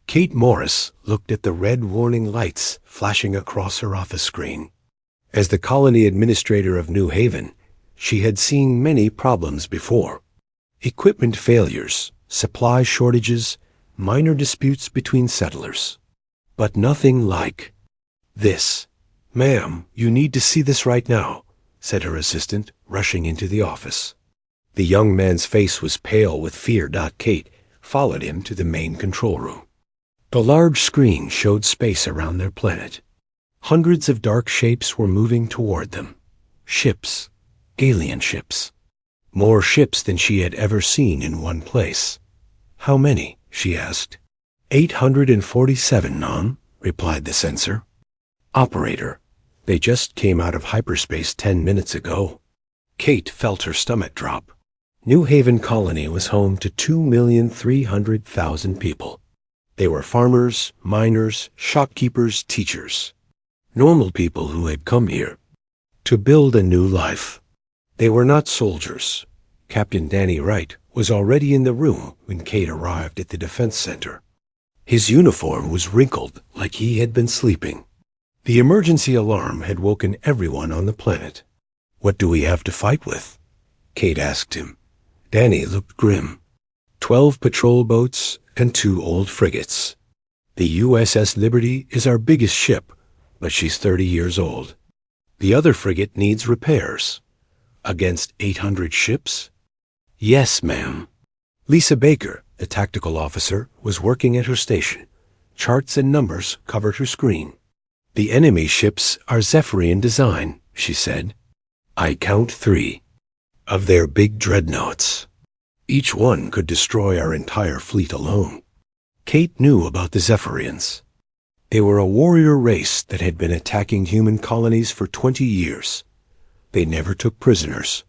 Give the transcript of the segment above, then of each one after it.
Kate Morris looked at the red warning lights flashing across her office screen. As the colony administrator of New Haven, she had seen many problems before. Equipment failures, supply shortages, minor disputes between settlers. But nothing like this. "Ma'am, you need to see this right now," said her assistant, rushing into the office. The young man's face was pale with fear. Kate followed him to the main control room. The large screen showed space around their planet. Hundreds of dark shapes were moving toward them. Ships, alien ships. More ships than she had ever seen in one place. "How many?" she asked. 847, Nom, replied the sensor. "Operator, they just came out of hyperspace 10 minutes ago." Kate felt her stomach drop. New Haven Colony was home to 2,300,000 people. They were farmers, miners, shopkeepers, teachers. Normal people who had come here to build a new life. They were not soldiers. Captain Danny Wright was already in the room when Kate arrived at the defense center. His uniform was wrinkled like he had been sleeping. The emergency alarm had woken everyone on the planet. "What do we have to fight with?" Kate asked him. Danny looked grim. 12 patrol boats and 2 old frigates. The USS Liberty is our biggest ship, but she's 30 years old. The other frigate needs repairs. Against 800 ships? Yes, ma'am. Lisa Baker, the tactical officer, was working at her station. Charts and numbers covered her screen. "The enemy ships are Zephyrian design," she said. "I count 3 of their big dreadnoughts. Each one could destroy our entire fleet alone." Kate knew about the Zephyrians. They were a warrior race that had been attacking human colonies for 20 years. They never took prisoners.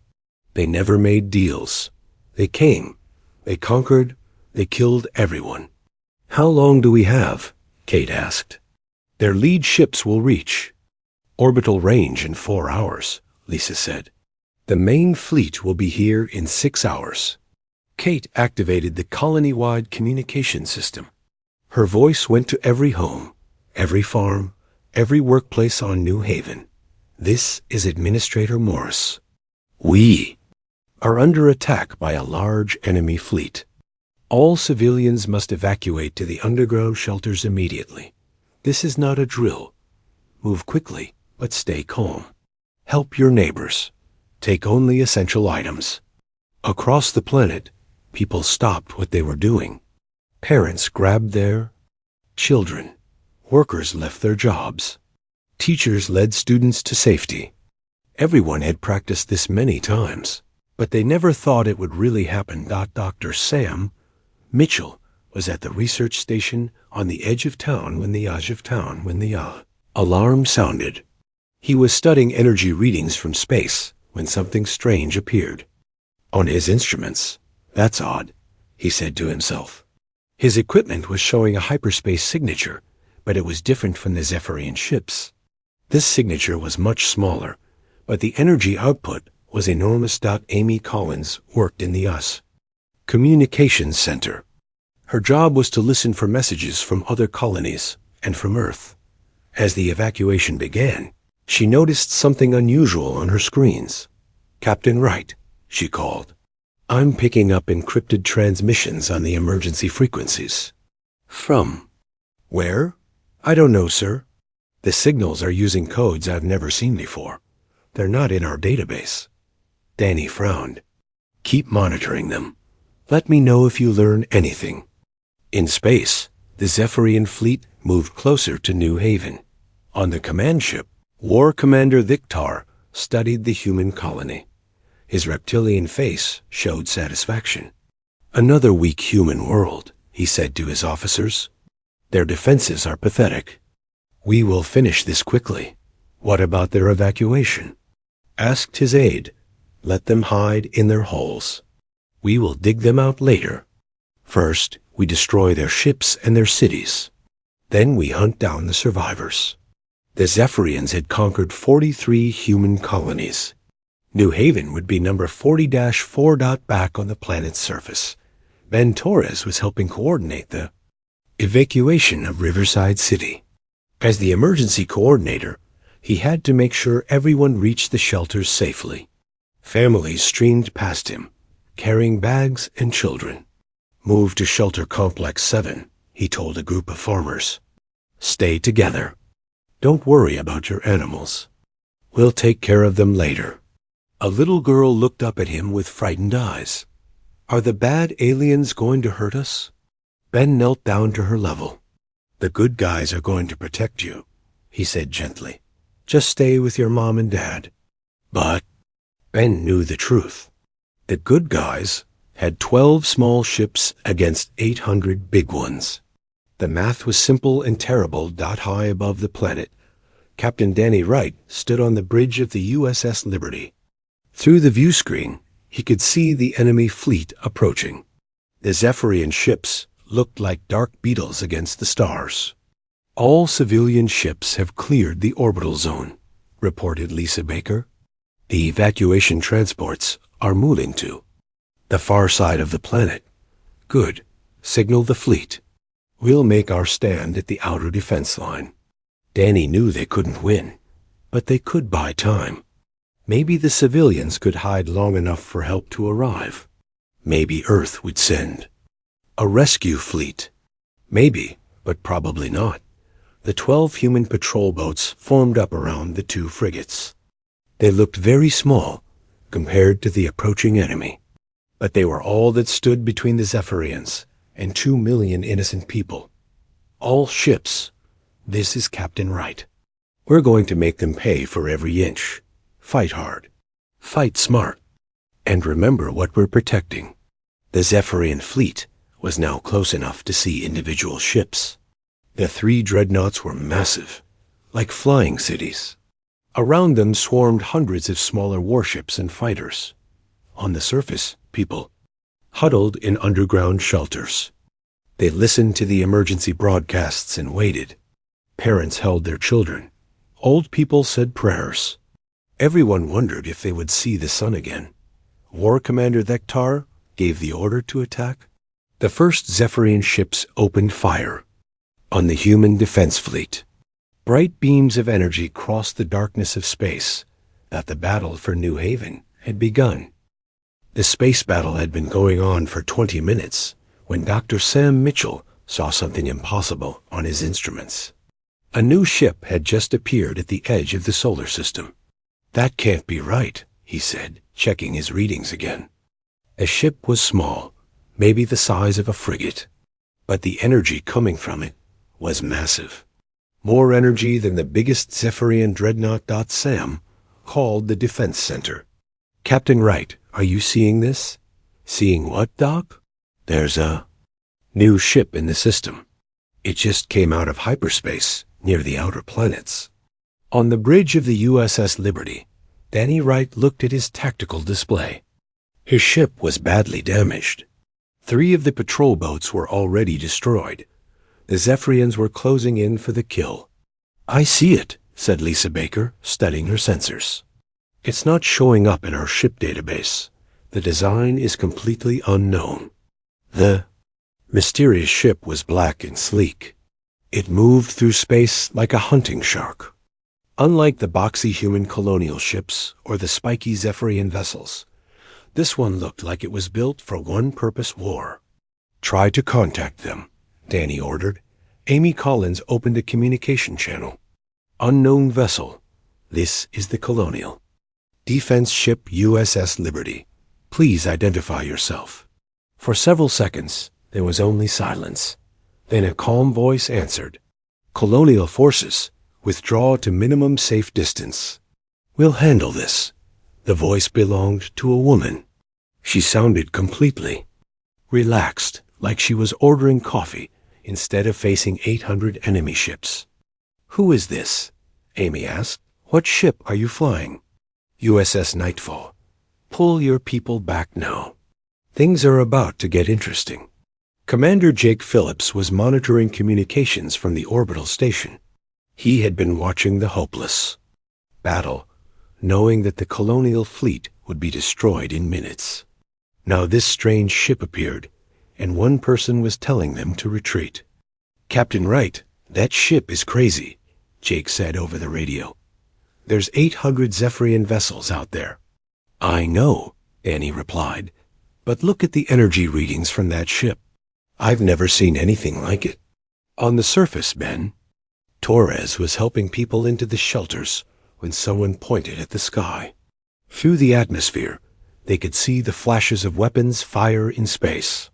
They never made deals. They came. They conquered. They killed everyone. "How long do we have?" Kate asked. "Their lead ships will reach orbital range in 4 hours, Lisa said. "The main fleet will be here in 6 hours. Kate activated the colony-wide communication system. Her voice went to every home, every farm, every workplace on New Haven. "This is Administrator Morris. We are under attack by a large enemy fleet. All civilians must evacuate to the underground shelters immediately. This is not a drill. Move quickly, but stay calm. Help your neighbors. Take only essential items." Across the planet, people stopped what they were doing. Parents grabbed their children. Workers left their jobs. Teachers led students to safety. Everyone had practiced this many times, but they never thought it would really happen. Dr. Sam Mitchell was at the research station on the edge of town when the alarm sounded. He was studying energy readings from space when something strange appeared on his instruments. "That's odd," he said to himself. His equipment was showing a hyperspace signature, but it was different from the Zephyrian ships. This signature was much smaller, but the energy output was enormous. Amy Collins worked in the US Communications Center. Her job was to listen for messages from other colonies and from Earth. As the evacuation began, she noticed something unusual on her screens. "Captain Wright," she called. "I'm picking up encrypted transmissions on the emergency frequencies." "From where?" "I don't know, sir. The signals are using codes I've never seen before. They're not in our database." Danny frowned. "Keep monitoring them. Let me know if you learn anything." In space, the Zephyrian fleet moved closer to New Haven. On the command ship, War Commander Victar studied the human colony. His reptilian face showed satisfaction. "Another weak human world," he said to his officers. "Their defenses are pathetic. We will finish this quickly." "What about their evacuation?" asked his aide. "Let them hide in their holes. We will dig them out later. First, we destroy their ships and their cities. Then we hunt down the survivors." The Zephyrians had conquered 43 human colonies. New Haven would be number 40-4. Back on the planet's surface, Ben Torres was helping coordinate the Evacuation of Riverside City. As the emergency coordinator, he had to make sure everyone reached the shelters safely. Families streamed past him, carrying bags and children. Move to Shelter Complex 7, he told a group of farmers. Stay together. Don't worry about your animals. We'll take care of them later. A little girl looked up at him with frightened eyes. Are the bad aliens going to hurt us? Ben knelt down to her level. The good guys are going to protect you, he said gently. Just stay with your mom and dad. But Ben knew the truth. The good guys had 12 small ships against 800 big ones. The math was simple and terrible. High above the planet, Captain Danny Wright stood on the bridge of the USS Liberty. Through the view screen, he could see the enemy fleet approaching. The Zephyrian ships looked like dark beetles against the stars. All civilian ships have cleared the orbital zone, reported Lisa Baker. The evacuation transports are moving to the far side of the planet. Good. Signal the fleet. We'll make our stand at the outer defense line. Danny knew they couldn't win, but they could buy time. Maybe the civilians could hide long enough for help to arrive. Maybe Earth would send a rescue fleet. Maybe, but probably not. The 12 human patrol boats formed up around the 2 frigates. They looked very small compared to the approaching enemy, but they were all that stood between the Zephyrians and 2 million innocent people. All ships. This is Captain Wright. We're going to make them pay for every inch. Fight hard. Fight smart. And remember what we're protecting. The Zephyrian fleet was now close enough to see individual ships. The 3 dreadnoughts were massive, like flying cities. Around them swarmed hundreds of smaller warships and fighters. On the surface, people huddled in underground shelters. They listened to the emergency broadcasts and waited. Parents held their children. Old people said prayers. Everyone wondered if they would see the sun again. War Commander Thektar gave the order to attack. The first Zephyrian ships opened fire on the human defense fleet. Bright beams of energy crossed the darkness of space that the battle for New Haven had begun. The space battle had been going on for 20 minutes when Dr. Sam Mitchell saw something impossible on his instruments. A new ship had just appeared at the edge of the solar system. That can't be right, he said, checking his readings again. A ship was small, maybe the size of a frigate, but the energy coming from it was massive. More energy than the biggest Zephyrian dreadnought. Sam called the defense center. Captain Wright, are you seeing this? Seeing what, Doc? There's a new ship in the system. It just came out of hyperspace near the outer planets. On the bridge of the USS Liberty, Danny Wright looked at his tactical display. His ship was badly damaged. 3 of the patrol boats were already destroyed. The Zephyrians were closing in for the kill. I see it, said Lisa Baker, studying her sensors. It's not showing up in our ship database. The design is completely unknown. The mysterious ship was black and sleek. It moved through space like a hunting shark. Unlike the boxy human colonial ships or the spiky Zephyrian vessels, this one looked like it was built for one-purpose war. Try to contact them, Danny ordered. Amy Collins opened a communication channel. Unknown vessel. This is the Colonial. Defense ship USS Liberty. Please identify yourself. For several seconds, there was only silence. Then a calm voice answered. Colonial forces, withdraw to minimum safe distance. We'll handle this. The voice belonged to a woman. She sounded completely relaxed, like she was ordering coffee instead of facing 800 enemy ships. Who is this? Amy asked. What ship are you flying? USS Nightfall. Pull your people back now. Things are about to get interesting. Commander Jake Phillips was monitoring communications from the orbital station. He had been watching the hopeless battle, knowing that the colonial fleet would be destroyed in minutes. Now this strange ship appeared, and one person was telling them to retreat. "Captain Wright, that ship is crazy," Jake said over the radio. "There's 800 Zephyrian vessels out there." "I know," Danny replied, "but look at the energy readings from that ship. I've never seen anything like it." On the surface, Ben. Torres was helping people into the shelters when someone pointed at the sky. Through the atmosphere, they could see the flashes of weapons fire in space.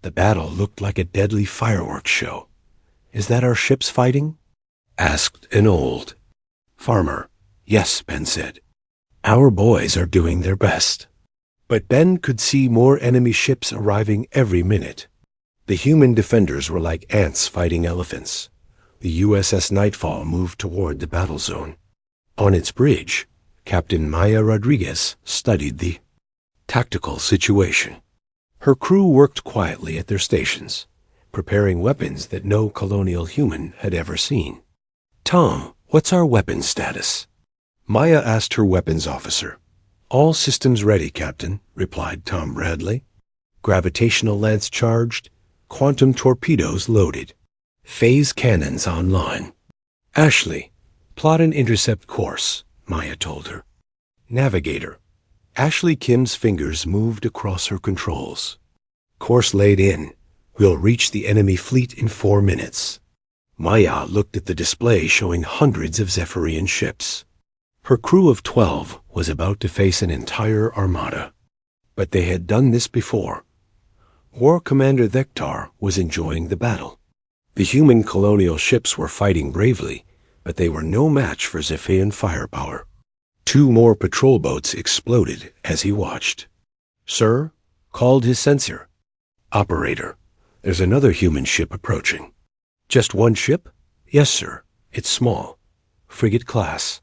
The battle looked like a deadly fireworks show. "Is that our ships fighting?" asked an old farmer. "Yes," Ben said. "Our boys are doing their best." But Ben could see more enemy ships arriving every minute. The human defenders were like ants fighting elephants. The USS Nightfall moved toward the battle zone. On its bridge, Captain Maya Rodriguez studied the tactical situation. Her crew worked quietly at their stations, preparing weapons that no colonial human had ever seen. "Tom, what's our weapons status?" Maya asked her weapons officer. "All systems ready, Captain," replied Tom Bradley. "Gravitational lance charged, quantum torpedoes loaded, phase cannons online." "Ashley, plot an intercept course," Maya told her. "Navigator." Ashley Kim's fingers moved across her controls. "Course laid in. We'll reach the enemy fleet in 4 minutes." Maya looked at the display showing hundreds of Zephyrian ships. Her crew of 12 was about to face an entire armada. But they had done this before. War Commander Thektar was enjoying the battle. The human colonial ships were fighting bravely, but they were no match for Zephyrian firepower. 2 more patrol boats exploded as he watched. "Sir," called his sensor. "Operator, there's another human ship approaching." "Just one ship?" "Yes, sir. It's small. Frigate class."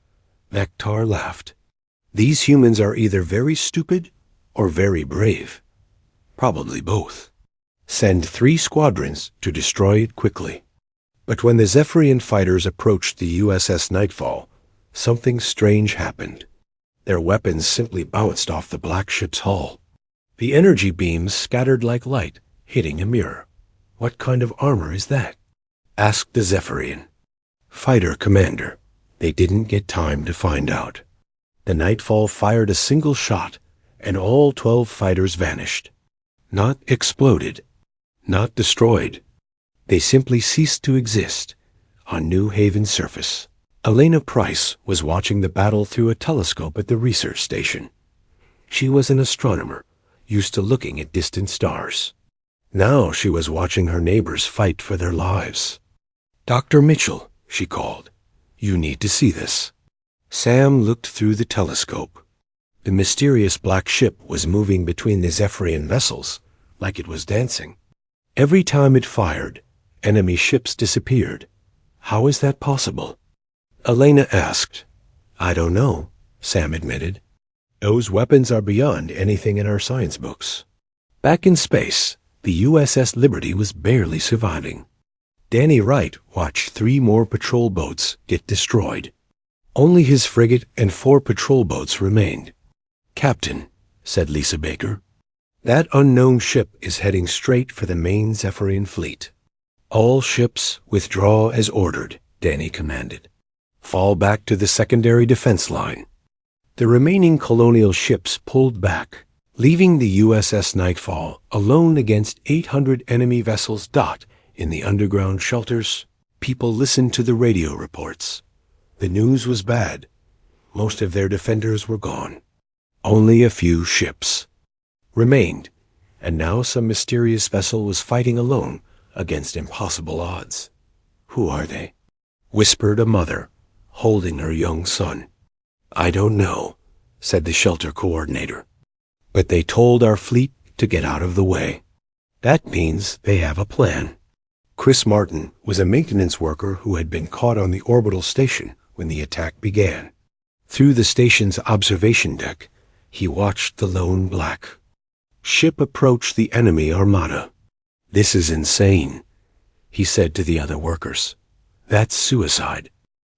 Thektar laughed. "These humans are either very stupid or very brave. Probably both. Send 3 squadrons to destroy it quickly." But when the Zephyrian fighters approached the USS Nightfall, something strange happened. Their weapons simply bounced off the black ship's hull. The energy beams scattered like light, hitting a mirror. "What kind of armor is that?" asked the Zephyrian. "Fighter commander." They didn't get time to find out. The Nightfall fired a single shot, and all 12 fighters vanished. Not exploded, not destroyed. They simply ceased to exist on New Haven's surface. Elena Price was watching the battle through a telescope at the research station. She was an astronomer, used to looking at distant stars. Now she was watching her neighbors fight for their lives. "Dr. Mitchell," she called, "you need to see this." Sam looked through the telescope. The mysterious black ship was moving between the Zephyrian vessels like it was dancing. Every time it fired, enemy ships disappeared. "How is that possible?" Elena asked. "I don't know," Sam admitted. "Those weapons are beyond anything in our science books." Back in space, the USS Liberty was barely surviving. Danny Wright watched 3 more patrol boats get destroyed. Only his frigate and 4 patrol boats remained. "Captain," said Lisa Baker, "that unknown ship is heading straight for the main Zephyrian fleet." "All ships withdraw as ordered," Danny commanded. "Fall back to the secondary defense line." The remaining colonial ships pulled back, leaving the USS Nightfall alone against 800 enemy vessels. In the underground shelters, people listened to the radio reports. The news was bad. Most of their defenders were gone. Only a few ships remained, and now some mysterious vessel was fighting alone against impossible odds. "Who are they?" whispered a mother, holding her young son. "I don't know," said the shelter coordinator. "But they told our fleet to get out of the way. That means they have a plan." Chris Martin was a maintenance worker who had been caught on the orbital station when the attack began. Through the station's observation deck, he watched the lone black ship approach the enemy armada. "This is insane," he said to the other workers. "That's suicide."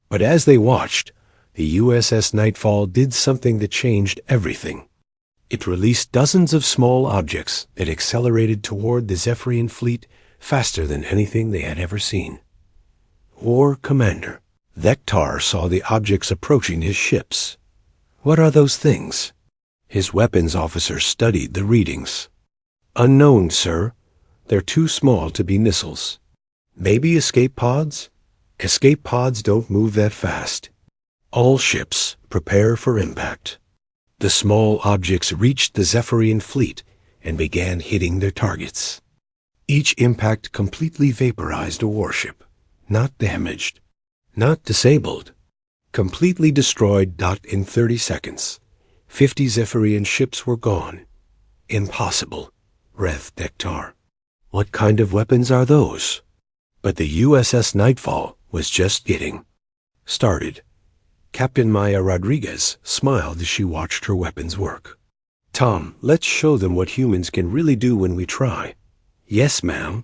But as they watched, the USS Nightfall did something that changed everything. It released dozens of small objects that accelerated toward the Zephyrian fleet faster than anything they had ever seen. War Commander. Vector saw the objects approaching his ships. What are those things? His weapons officer studied the readings. Unknown, sir. They're too small to be missiles. Maybe escape pods? Escape pods don't move that fast. All ships prepare for impact. The small objects reached the Zephyrian fleet and began hitting their targets. Each impact completely vaporized a warship, not damaged, not disabled, completely destroyed. In 30 seconds, 50 Zephyrian ships were gone. Impossible, breathed Dektar. What kind of weapons are those? But the USS Nightfall was just getting started. Captain Maya Rodriguez smiled as she watched her weapons work. Tom, let's show them what humans can really do when we try. Yes, ma'am.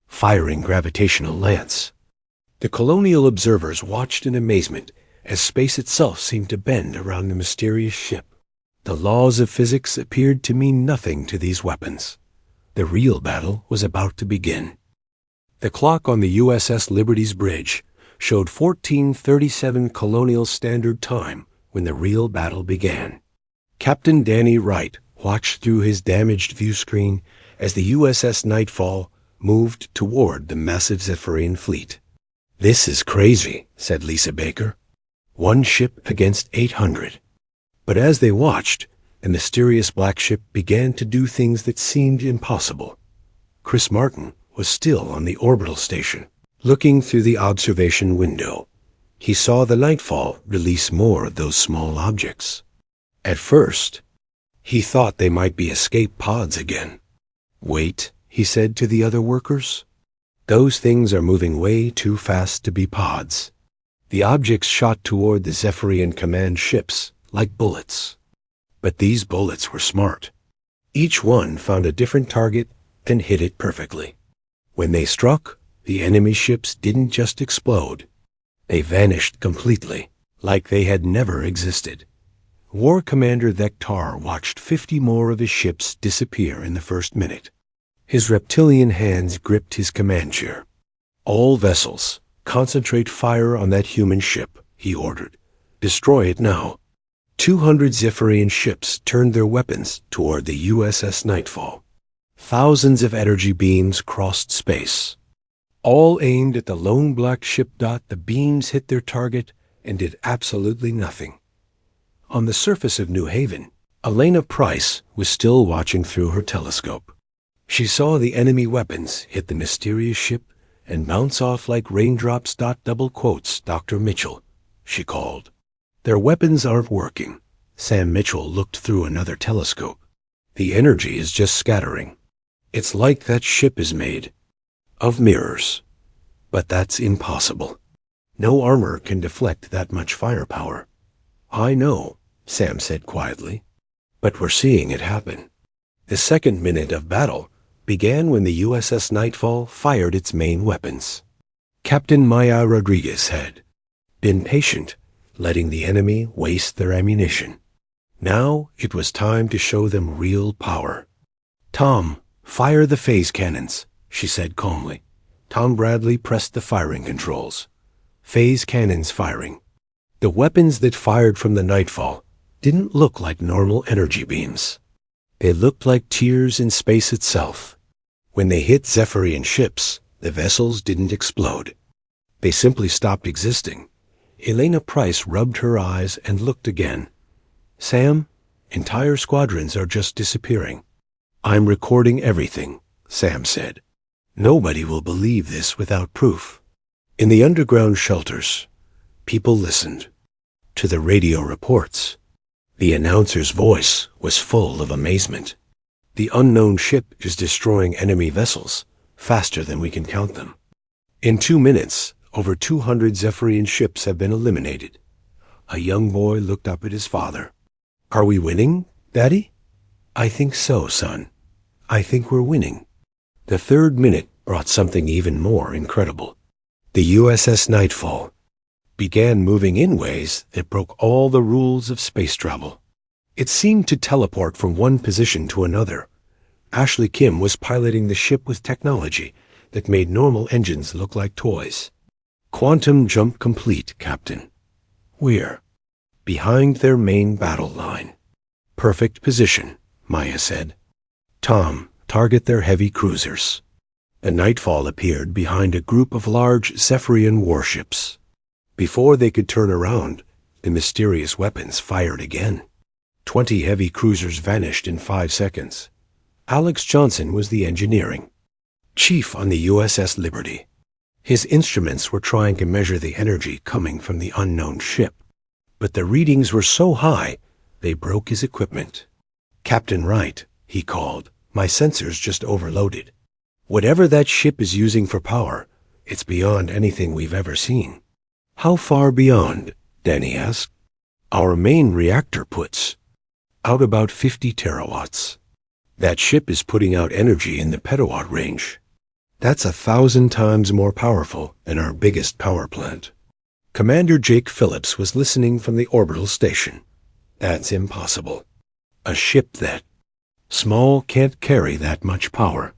Firing gravitational lance. The colonial observers watched in amazement as space itself seemed to bend around the mysterious ship. The laws of physics appeared to mean nothing to these weapons. The real battle was about to begin. The clock on the USS Liberty's bridge showed 14:37 Colonial Standard Time when the real battle began. Captain Danny Wright watched through his damaged view screen as the USS Nightfall moved toward the massive Zephyrian fleet. This is crazy, said Lisa Baker. One ship against 800. But as they watched, the mysterious black ship began to do things that seemed impossible. Chris Martin was still on the orbital station, looking through the observation window. He saw the Nightfall release more of those small objects. At first, he thought they might be escape pods again. Wait, he said to the other workers. Those things are moving way too fast to be pods. The objects shot toward the Zephyrian command ships like bullets. But these bullets were smart. Each one found a different target and hit it perfectly. When they struck, the enemy ships didn't just explode. They vanished completely, like they had never existed. War Commander Vector watched 50 more of his ships disappear in the first minute. His reptilian hands gripped his command chair. All vessels, concentrate fire on that human ship, he ordered. Destroy it now. 200 Zephyrian ships turned their weapons toward the USS Nightfall. Thousands of energy beams crossed space. All aimed at the lone black ship. The beams hit their target and did absolutely nothing. On the surface of New Haven, Elena Price was still watching through her telescope. She saw the enemy weapons hit the mysterious ship and bounce off like raindrops. Double quotes, Dr. Mitchell, she called. Their weapons aren't working. Sam Mitchell looked through another telescope. The energy is just scattering. It's like that ship is made of mirrors. But that's impossible. No armor can deflect that much firepower. I know, Sam said quietly, but we're seeing it happen. The second minute of battle began when the USS Nightfall fired its main weapons. Captain Maya Rodriguez had been patient, letting the enemy waste their ammunition. Now it was time to show them real power. Tom, fire the phase cannons, she said calmly. Tom Bradley pressed the firing controls. Phase cannons firing. The weapons that fired from the Nightfall didn't look like normal energy beams. They looked like tears in space itself. When they hit Zephyrian ships, the vessels didn't explode. They simply stopped existing. Elena Price rubbed her eyes and looked again. Sam, entire squadrons are just disappearing. I'm recording everything, Sam said. Nobody will believe this without proof. In the underground shelters, people listened to the radio reports. The announcer's voice was full of amazement. The unknown ship is destroying enemy vessels faster than we can count them. In 2 minutes, over 200 Zephyrian ships have been eliminated. A young boy looked up at his father. Are we winning, Daddy? I think so, son. I think we're winning. The third minute brought something even more incredible. The USS Nightfall began moving in ways that broke all the rules of space travel. It seemed to teleport from one position to another. Ashley Kim was piloting the ship with technology that made normal engines look like toys. "Quantum jump complete, Captain." "We're behind their main battle line." "Perfect position," Maya said. "Tom, target their heavy cruisers." The Nightfall appeared behind a group of large Zephyrian warships. Before they could turn around, the mysterious weapons fired again. 20 heavy cruisers vanished in 5 seconds. Alex Johnson was the engineering chief on the USS Liberty. His instruments were trying to measure the energy coming from the unknown ship, but the readings were so high they broke his equipment. "Captain Wright," he called, "my sensors just overloaded. Whatever that ship is using for power, it's beyond anything we've ever seen." "How far beyond?" Danny asked. "Our main reactor puts out about 50 terawatts. That ship is putting out energy in the petawatt range. That's 1,000 times more powerful than our biggest power plant." Commander Jake Phillips was listening from the orbital station. "That's impossible. A ship that small can't carry that much power."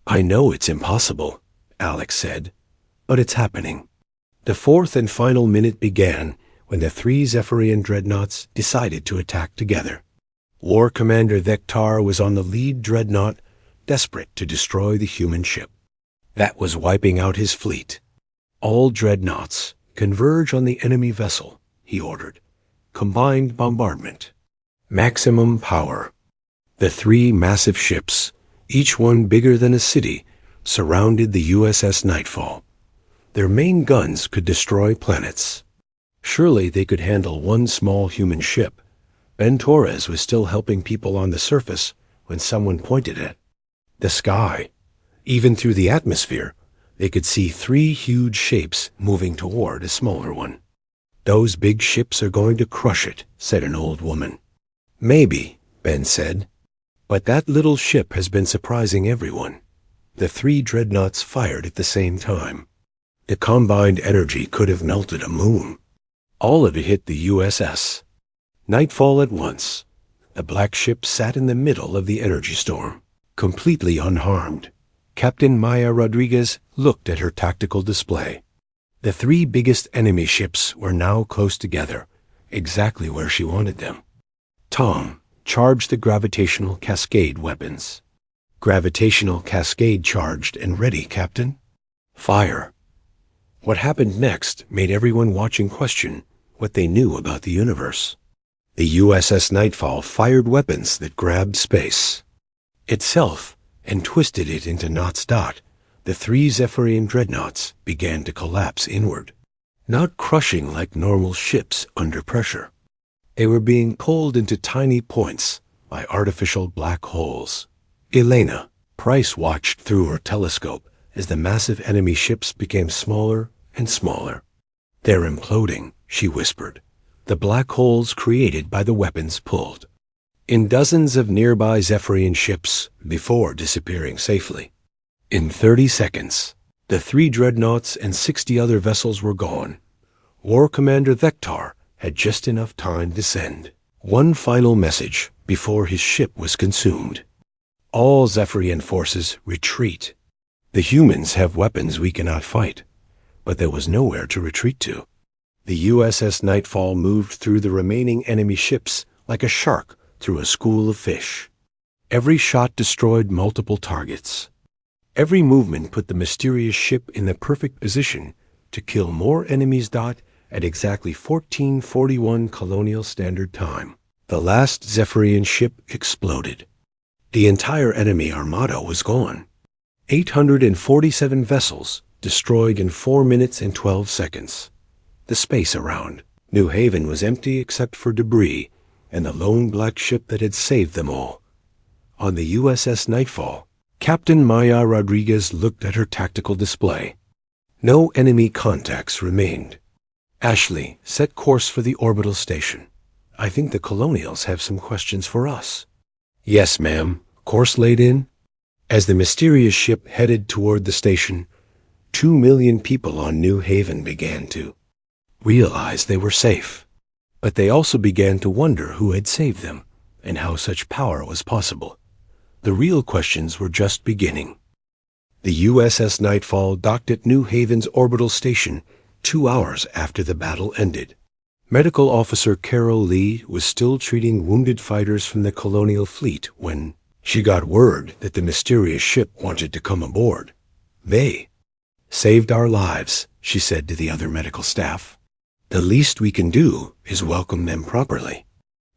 "I know it's impossible," Alex said, "but it's happening." The fourth and final minute began when the 3 Zephyrian dreadnoughts decided to attack together. War Commander Vectar was on the lead dreadnought, desperate to destroy the human ship that was wiping out his fleet. "All dreadnoughts converge on the enemy vessel," he ordered. "Combined bombardment. Maximum power." The 3 massive ships, each one bigger than a city, surrounded the USS Nightfall. Their main guns could destroy planets. Surely they could handle one small human ship. Ben Torres was still helping people on the surface when someone pointed at the sky. Even through the atmosphere, they could see 3 huge shapes moving toward a smaller one. "Those big ships are going to crush it," said an old woman. "Maybe," Ben said, "but that little ship has been surprising everyone." The 3 dreadnoughts fired at the same time. The combined energy could have melted a moon. All of it hit the USS Nightfall at once. The black ship sat in the middle of the energy storm, completely unharmed. Captain Maya Rodriguez looked at her tactical display. The 3 biggest enemy ships were now close together, exactly where she wanted them. "Tom, charge the gravitational cascade weapons." "Gravitational cascade charged and ready, Captain." "Fire." What happened next made everyone watching question what they knew about the universe. The USS Nightfall fired weapons that grabbed space itself and twisted it into Knots Dot. The 3 Zephyrian dreadnoughts began to collapse inward, not crushing like normal ships under pressure. They were being pulled into tiny points by artificial black holes. Elena Price watched through her telescope as the massive enemy ships became smaller and smaller. "They're imploding," she whispered. "The black holes created by the weapons pulled in dozens of nearby Zephyrian ships before disappearing safely. In 30 seconds, the 3 dreadnoughts and 60 other vessels were gone. War Commander Vectar had just enough time to send one final message before his ship was consumed. "All Zephyrian forces retreat. The humans have weapons we cannot fight." But there was nowhere to retreat to. The USS Nightfall moved through the remaining enemy ships like a shark through a school of fish. Every shot destroyed multiple targets. Every movement put the mysterious ship in the perfect position to kill more enemies. At exactly 1441 Colonial Standard Time, the last Zephyrian ship exploded. The entire enemy armada was gone. 847 vessels destroyed in 4 minutes and 12 seconds. The space around New Haven was empty except for debris and the lone black ship that had saved them all. On the USS Nightfall, Captain Maya Rodriguez looked at her tactical display. No enemy contacts remained. "Ashley, set course for the orbital station. I think the Colonials have some questions for us." "Yes, ma'am. Course laid in?" As the mysterious ship headed toward the station, 2 million people on New Haven began to realize they were safe. But they also began to wonder who had saved them and how such power was possible. The real questions were just beginning. The USS Nightfall docked at New Haven's orbital station 2 hours after the battle ended. Medical Officer Carol Lee was still treating wounded fighters from the colonial fleet when she got word that the mysterious ship wanted to come aboard. They saved our lives, she said to the other medical staff. The least we can do is welcome them properly.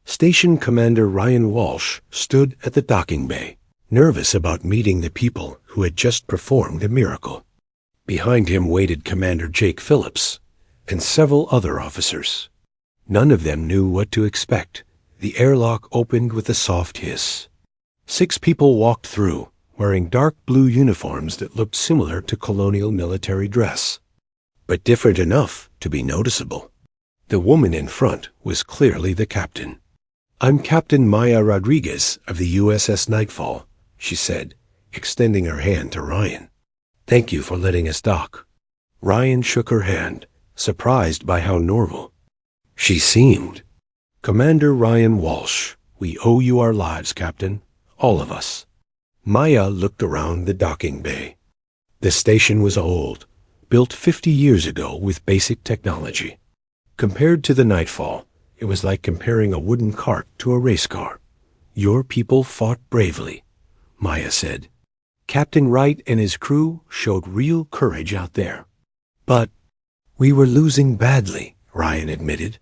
Station Commander Ryan Walsh stood at the docking bay, nervous about meeting the people who had just performed a miracle. Behind him waited Commander Jake Phillips and several other officers. None of them knew what to expect. The airlock opened with a soft hiss. 6 people walked through, wearing dark blue uniforms that looked similar to colonial military dress, but different enough to be noticeable. The woman in front was clearly the captain. "I'm Captain Maya Rodriguez of the USS Nightfall," she said, extending her hand to Ryan. "Thank you for letting us dock." Ryan shook her hand, surprised by how normal she seemed. "Commander Ryan Walsh, we owe you our lives, Captain. All of us." Maya looked around the docking bay. The station was old, built 50 years ago with basic technology. Compared to the Nightfall, it was like comparing a wooden cart to a race car. "Your people fought bravely," Maya said. "Captain Wright and his crew showed real courage out there." "But we were losing badly," Ryan admitted.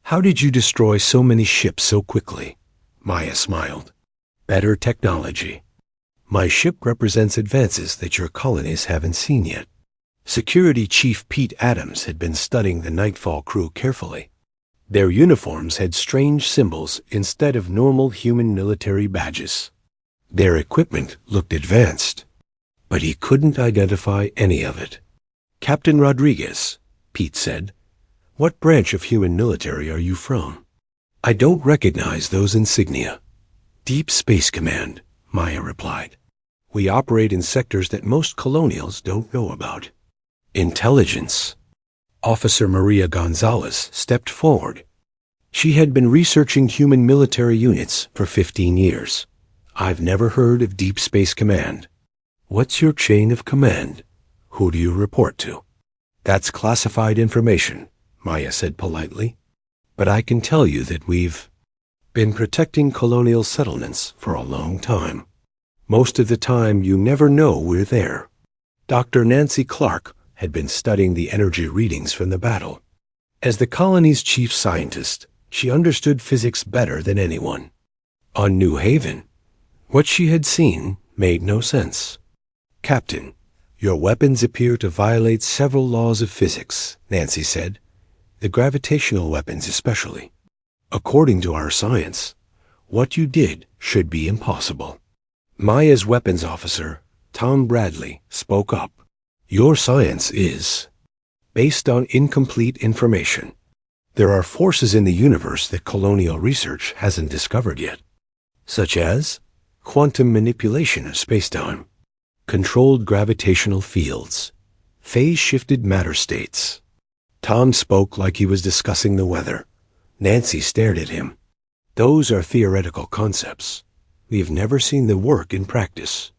"How did you destroy so many ships so quickly?" Maya smiled. "Better technology. My ship represents advances that your colonies haven't seen yet." Security Chief Pete Adams had been studying the Nightfall crew carefully. Their uniforms had strange symbols instead of normal human military badges. Their equipment looked advanced, but he couldn't identify any of it. "Captain Rodriguez," Pete said, "what branch of human military are you from?" "I don't recognize those insignia." "Deep Space Command," Maya replied. "We operate in sectors that most colonials don't know about." "Intelligence." Officer Maria Gonzalez stepped forward. She had been researching human military units for 15 years. "I've never heard of Deep Space Command." "What's your chain of command? Who do you report to?" "That's classified information," Maya said politely. "But I can tell you that we've been protecting colonial settlements for a long time. Most of the time, you never know we're there." Dr. Nancy Clark had been studying the energy readings from the battle. As the colony's chief scientist, she understood physics better than anyone. On New Haven, what she had seen made no sense. "Captain, your weapons appear to violate several laws of physics," Nancy said. "The gravitational weapons especially. According to our science, what you did should be impossible." Maya's weapons officer, Tom Bradley, spoke up. "Your science is based on incomplete information. There are forces in the universe that colonial research hasn't discovered yet, such as quantum manipulation of spacetime, controlled gravitational fields, phase-shifted matter states." Tom spoke like he was discussing the weather. Nancy stared at him. "Those are theoretical concepts. We've never seen them work in practice."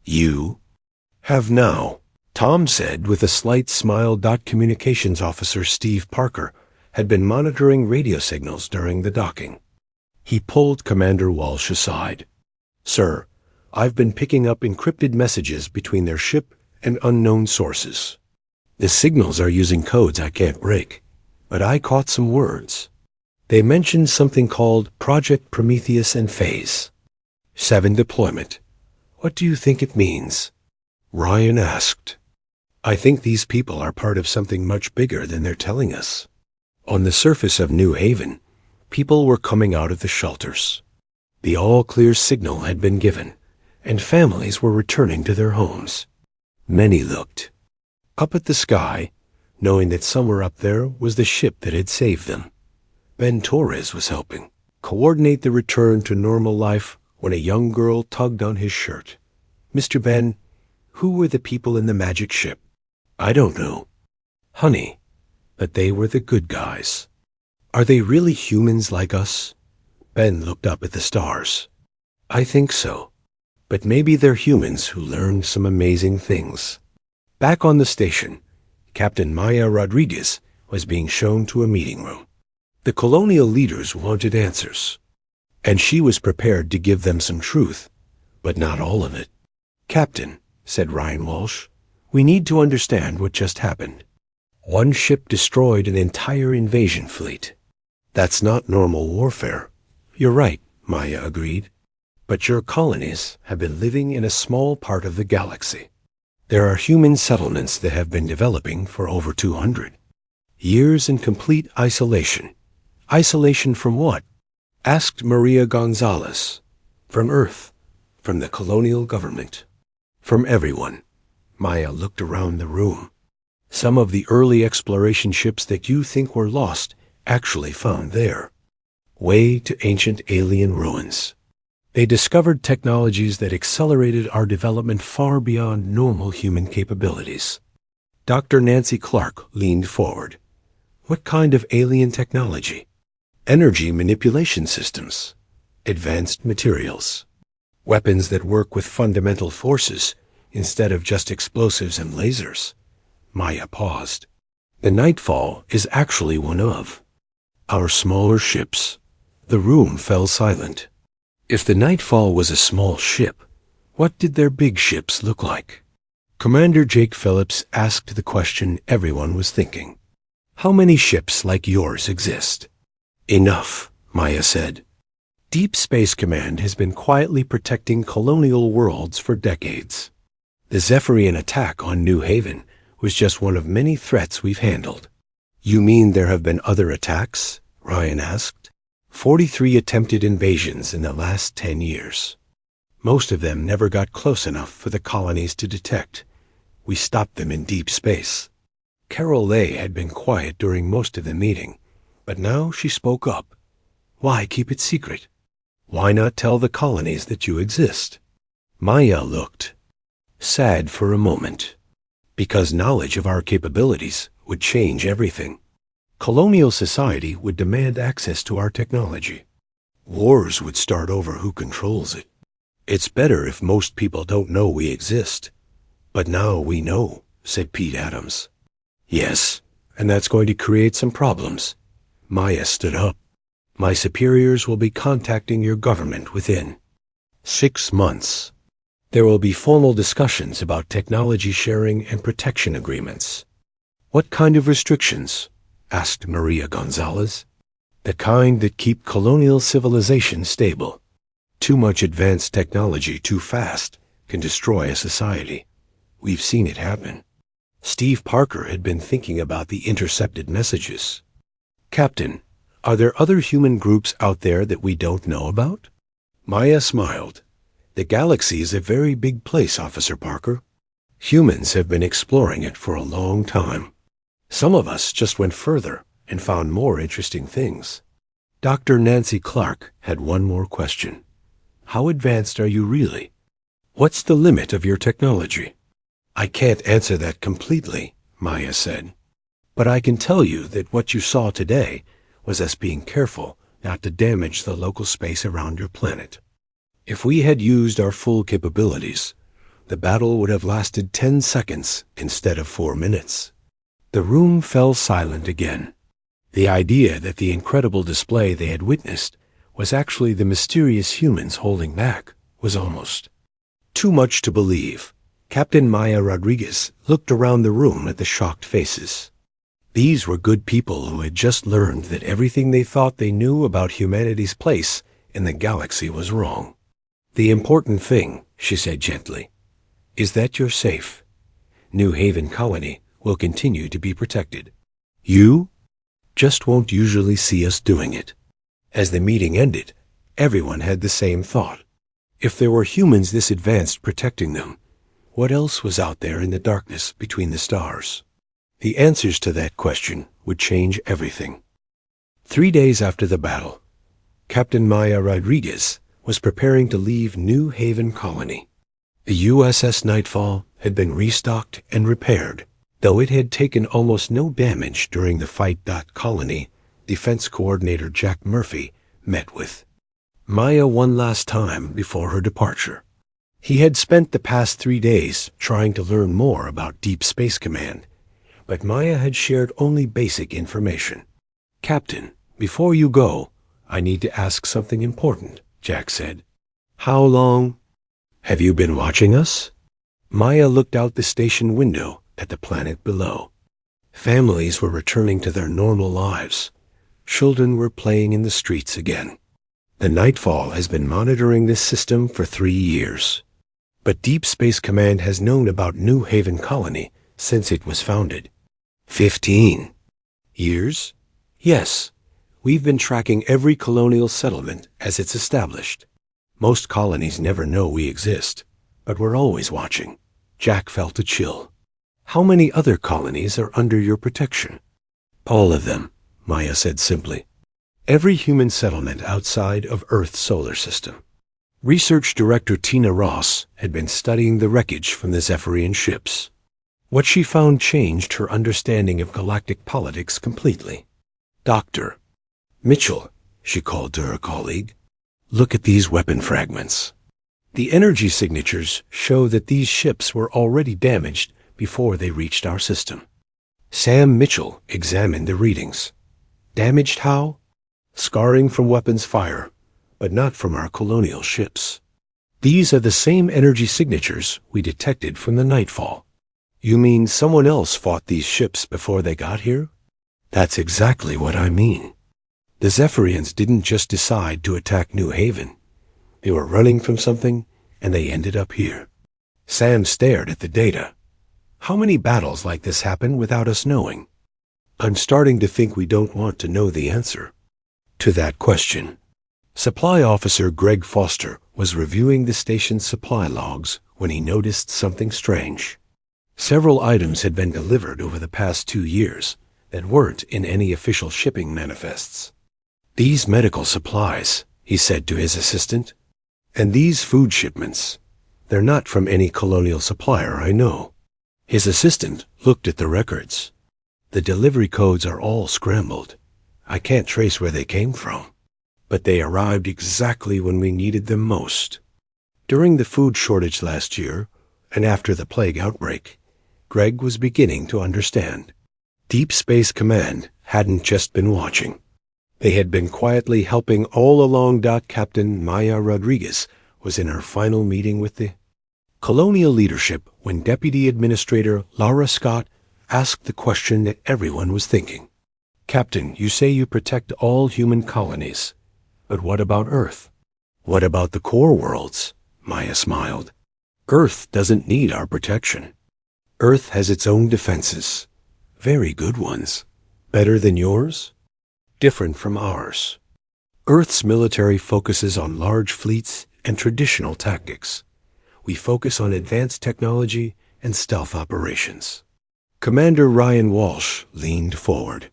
"You have now," Tom said with a slight smile. Communications Officer Steve Parker had been monitoring radio signals during the docking. He pulled Commander Walsh aside. "Sir, I've been picking up encrypted messages between their ship and unknown sources. The signals are using codes I can't break, but I caught some words. They mentioned something called Project Prometheus and Phase 7 deployment. What do you think it means?" Ryan asked. "I think these people are part of something much bigger than they're telling us." On the surface of New Haven, people were coming out of the shelters. The all-clear signal had been given, and families were returning to their homes. Many looked up at the sky, knowing that somewhere up there was the ship that had saved them. Ben Torres was helping coordinate the return to normal life when a young girl tugged on his shirt. "Mr. Ben, who were the people in the magic ship?" "I don't know, honey, but they were the good guys." "Are they really humans like us?" Ben looked up at the stars. "I think so, but maybe they're humans who learned some amazing things. Back on the station, Captain Maya Rodriguez was being shown to a meeting room. The colonial leaders wanted answers, and she was prepared to give them some truth, but not all of it. "Captain," said Ryan Walsh, "we need to understand what just happened. One ship destroyed an entire invasion fleet. That's not normal warfare." "You're right," Maya agreed. "But your colonies have been living in a small part of the galaxy. There are human settlements that have been developing for over 200 years in complete isolation." "Isolation from what?" asked Maria Gonzalez. "From Earth, from the colonial government, from everyone." Maya looked around the room. "Some of the early exploration ships that you think were lost actually found their way to ancient alien ruins. They discovered technologies that accelerated our development far beyond normal human capabilities." Dr. Nancy Clark leaned forward. "What kind of alien technology?" "Energy manipulation systems, advanced materials, weapons that work with fundamental forces instead of just explosives and lasers." Maya paused. "The Nightfall is actually one of our smaller ships." The room fell silent. If the Nightfall was a small ship, what did their big ships look like? Commander Jake Phillips asked the question everyone was thinking. "How many ships like yours exist?" "Enough," Maya said. "Deep Space Command has been quietly protecting colonial worlds for decades. The Zephyrian attack on New Haven was just one of many threats we've handled." "You mean there have been other attacks?" Ryan asked. 43 attempted invasions in the last 10 years. Most of them never got close enough for the colonies to detect. We stopped them in deep space. Carol Lay had been quiet during most of the meeting, but now she spoke up. "Why keep it secret? Why not tell the colonies that you exist?" Maya looked sad for a moment. "Because knowledge of our capabilities would change everything. Colonial society would demand access to our technology. Wars would start over who controls it. It's better if most people don't know we exist." "But now we know," said Pete Adams. "Yes, and that's going to create some problems." Maya stood up. "My superiors will be contacting your government within 6 months. There will be formal discussions about technology sharing and protection agreements." "What kind of restrictions?" asked Maria Gonzalez. "The kind that keep colonial civilization stable. Too much advanced technology too fast can destroy a society. We've seen it happen." Steve Parker had been thinking about the intercepted messages. "Captain, are there other human groups out there that we don't know about?" Maya smiled. "The galaxy is a very big place, Officer Parker. Humans have been exploring it for a long time. Some of us just went further and found more interesting things." Dr. Nancy Clark had one more question. "How advanced are you really? What's the limit of your technology?" "I can't answer that completely," Maya said. "But I can tell you that what you saw today was us being careful not to damage the local space around your planet. If we had used our full capabilities, the battle would have lasted 10 seconds instead of 4 minutes." The room fell silent again. The idea that the incredible display they had witnessed was actually the mysterious humans holding back was almost too much to believe. Captain Maya Rodriguez looked around the room at the shocked faces. These were good people who had just learned that everything they thought they knew about humanity's place in the galaxy was wrong. "The important thing," she said gently, "is that you're safe. New Haven Colony will continue to be protected. You just won't usually see us doing it." As the meeting ended, everyone had the same thought. If there were humans this advanced protecting them, what else was out there in the darkness between the stars? The answers to that question would change everything. 3 days after the battle, Captain Maya Rodriguez was preparing to leave New Haven Colony. The USS Nightfall had been restocked and repaired, though it had taken almost no damage during the fight. Colony Defense Coordinator Jack Murphy met with Maya one last time before her departure. He had spent the past 3 days trying to learn more about Deep Space Command, but Maya had shared only basic information. "Captain, before you go, I need to ask something important," Jack said. "How long have you been watching us?" Maya looked out the station window at the planet below. Families were returning to their normal lives. Children were playing in the streets again. The Nightfall has been monitoring this system for 3 years. But Deep Space Command has known about New Haven Colony since it was founded. 15 years? Yes. We've been tracking every colonial settlement as it's established. Most colonies never know we exist, but we're always watching. Jack felt a chill. "How many other colonies are under your protection?" "All of them," Maya said simply. "Every human settlement outside of Earth's solar system." Research Director Tina Ross had been studying the wreckage from the Zephyrian ships. What she found changed her understanding of galactic politics completely. "Dr. Mitchell," she called to her colleague, "look at these weapon fragments. The energy signatures show that these ships were already damaged before they reached our system." Sam Mitchell examined the readings. "Damaged how?" "Scarring from weapons fire, but not from our colonial ships. These are the same energy signatures we detected from the Nightfall." "You mean someone else fought these ships before they got here?" "That's exactly what I mean. The Zephyrians didn't just decide to attack New Haven. They were running from something, and they ended up here." Sam stared at the data. "How many battles like this happen without us knowing?" "I'm starting to think we don't want to know the answer to that question." Supply Officer Greg Foster was reviewing the station's supply logs when he noticed something strange. Several items had been delivered over the past 2 years that weren't in any official shipping manifests. "These medical supplies," he said to his assistant, "and these food shipments, they're not from any colonial supplier I know." His assistant looked at the records. "The delivery codes are all scrambled. I can't trace where they came from. But they arrived exactly when we needed them most." During the food shortage last year, and after the plague outbreak, Greg was beginning to understand. Deep Space Command hadn't just been watching. They had been quietly helping all along. Captain Maya Rodriguez was in her final meeting with the colonial leadership when Deputy Administrator Laura Scott asked the question that everyone was thinking. "Captain, you say you protect all human colonies, but what about Earth?" "What about the core worlds?" Maya smiled. "Earth doesn't need our protection. Earth has its own defenses. Very good ones. Better than yours? Different from ours. Earth's military focuses on large fleets and traditional tactics. We focus on advanced technology and stealth operations." Commander Ryan Walsh leaned forward.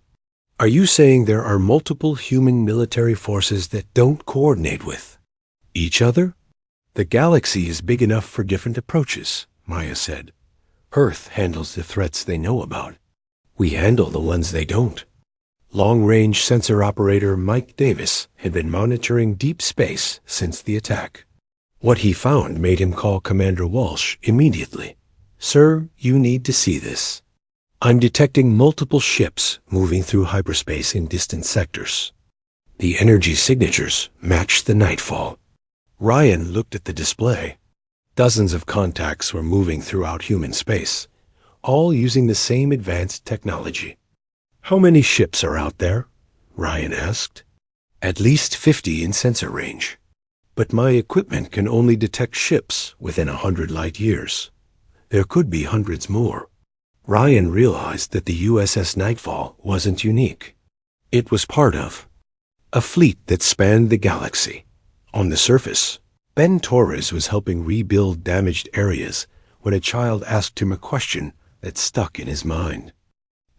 "Are you saying there are multiple human military forces that don't coordinate with each other?" "The galaxy is big enough for different approaches," Maya said. "Earth handles the threats they know about. We handle the ones they don't." Long-range sensor operator Mike Davis had been monitoring deep space since the attack. What he found made him call Commander Walsh immediately. "Sir, you need to see this. I'm detecting multiple ships moving through hyperspace in distant sectors. The energy signatures match the Nightfall." Ryan looked at the display. Dozens of contacts were moving throughout human space, all using the same advanced technology. "How many ships are out there?" Ryan asked. "At least 50 in sensor range. But my equipment can only detect ships within 100 light years. There could be hundreds more." Ryan realized that the USS Nightfall wasn't unique. It was part of a fleet that spanned the galaxy. On the surface, Ben Torres was helping rebuild damaged areas when a child asked him a question that stuck in his mind.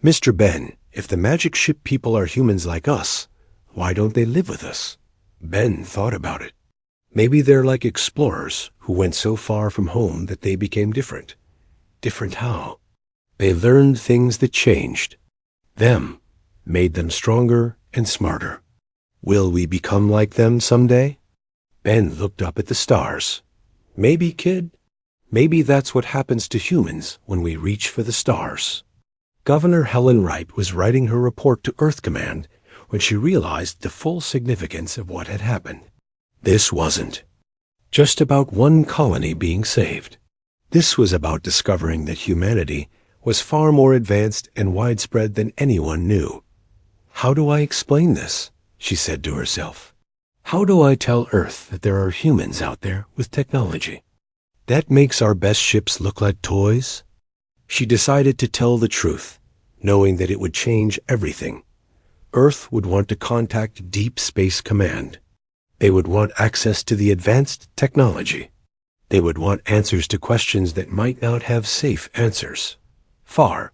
"Mr. Ben, if the magic ship people are humans like us, why don't they live with us?" Ben thought about it. Maybe they're like explorers who went so far from home that they became different. Different how? They learned things that changed them, made them stronger and smarter. Will we become like them someday? Ben looked up at the stars. Maybe, kid, maybe that's what happens to humans when we reach for the stars. Governor Helen Wright was writing her report to Earth Command when she realized the full significance of what had happened. This wasn't just about one colony being saved. This was about discovering that humanity was far more advanced and widespread than anyone knew. How do I explain this? She said to herself. How do I tell Earth that there are humans out there with technology that makes our best ships look like toys? She decided to tell the truth, knowing that it would change everything. Earth would want to contact Deep Space Command. They would want access to the advanced technology. They would want answers to questions that might not have safe answers. Far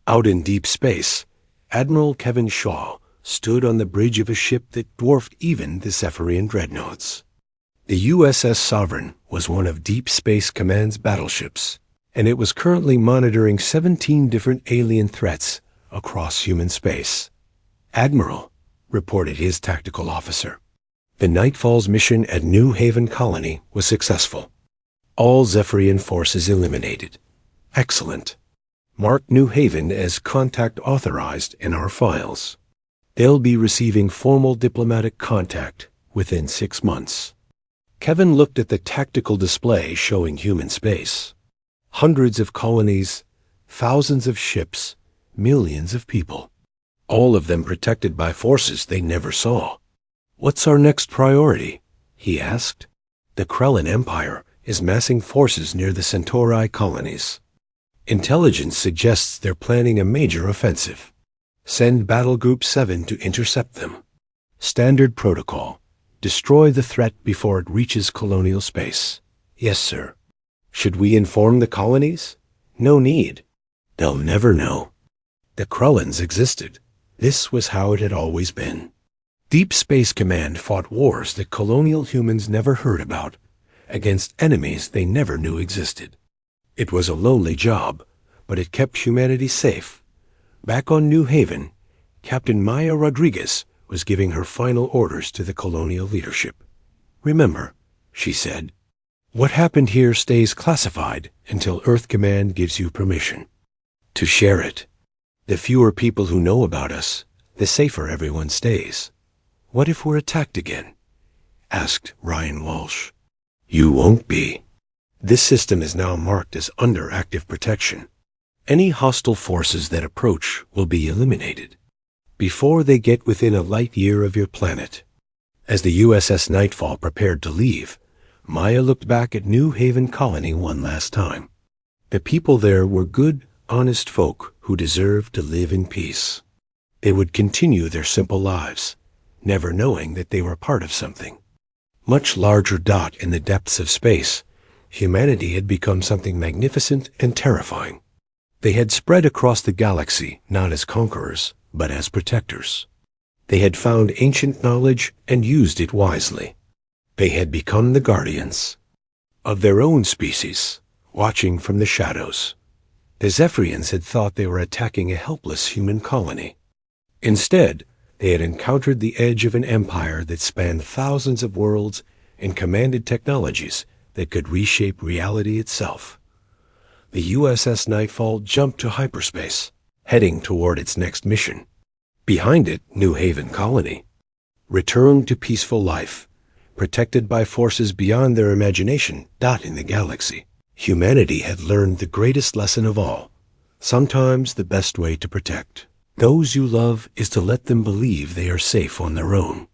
out in deep space, Admiral Kevin Shaw stood on the bridge of a ship that dwarfed even the Zephyrian dreadnoughts. The USS Sovereign was one of Deep Space Command's battleships, and it was currently monitoring 17 different alien threats across human space. Admiral, reported his tactical officer, the Nightfall's mission at New Haven Colony was successful. All Zephyrian forces eliminated. Excellent. Mark New Haven as contact authorized in our files. They'll be receiving formal diplomatic contact within 6 months. Kevin looked at the tactical display showing human space. Hundreds of colonies, thousands of ships, millions of people. All of them protected by forces they never saw. What's our next priority? He asked. The Krellin Empire is massing forces near the Centauri colonies. Intelligence suggests they're planning a major offensive. Send Battle Group 7 to intercept them. Standard protocol. Destroy the threat before it reaches colonial space. Yes, sir. Should we inform the colonies? No need. They'll never know. The Krellins existed. This was how it had always been. Deep Space Command fought wars that colonial humans never heard about, against enemies they never knew existed. It was a lonely job, but it kept humanity safe. Back on New Haven, Captain Maya Rodriguez was giving her final orders to the colonial leadership. Remember, she said, what happened here stays classified until Earth Command gives you permission to share it. The fewer people who know about us, the safer everyone stays. What if we're attacked again? Asked Ryan Walsh. You won't be. This system is now marked as under active protection. Any hostile forces that approach will be eliminated before they get within a light year of your planet. As the USS Nightfall prepared to leave, Maya looked back at New Haven Colony one last time. The people there were good, honest folk who deserved to live in peace. They would continue their simple lives, never knowing that they were part of something much larger. In the depths of space, humanity had become something magnificent and terrifying. They had spread across the galaxy not as conquerors, but as protectors. They had found ancient knowledge and used it wisely. They had become the guardians of their own species, watching from the shadows. The Zephyrians had thought they were attacking a helpless human colony. Instead, they had encountered the edge of an empire that spanned thousands of worlds and commanded technologies that could reshape reality itself. The USS Nightfall jumped to hyperspace, heading toward its next mission. Behind it, New Haven Colony returned to peaceful life, protected by forces beyond their imagination dotting the galaxy. Humanity had learned the greatest lesson of all. Sometimes the best way to protect those you love is to let them believe they are safe on their own.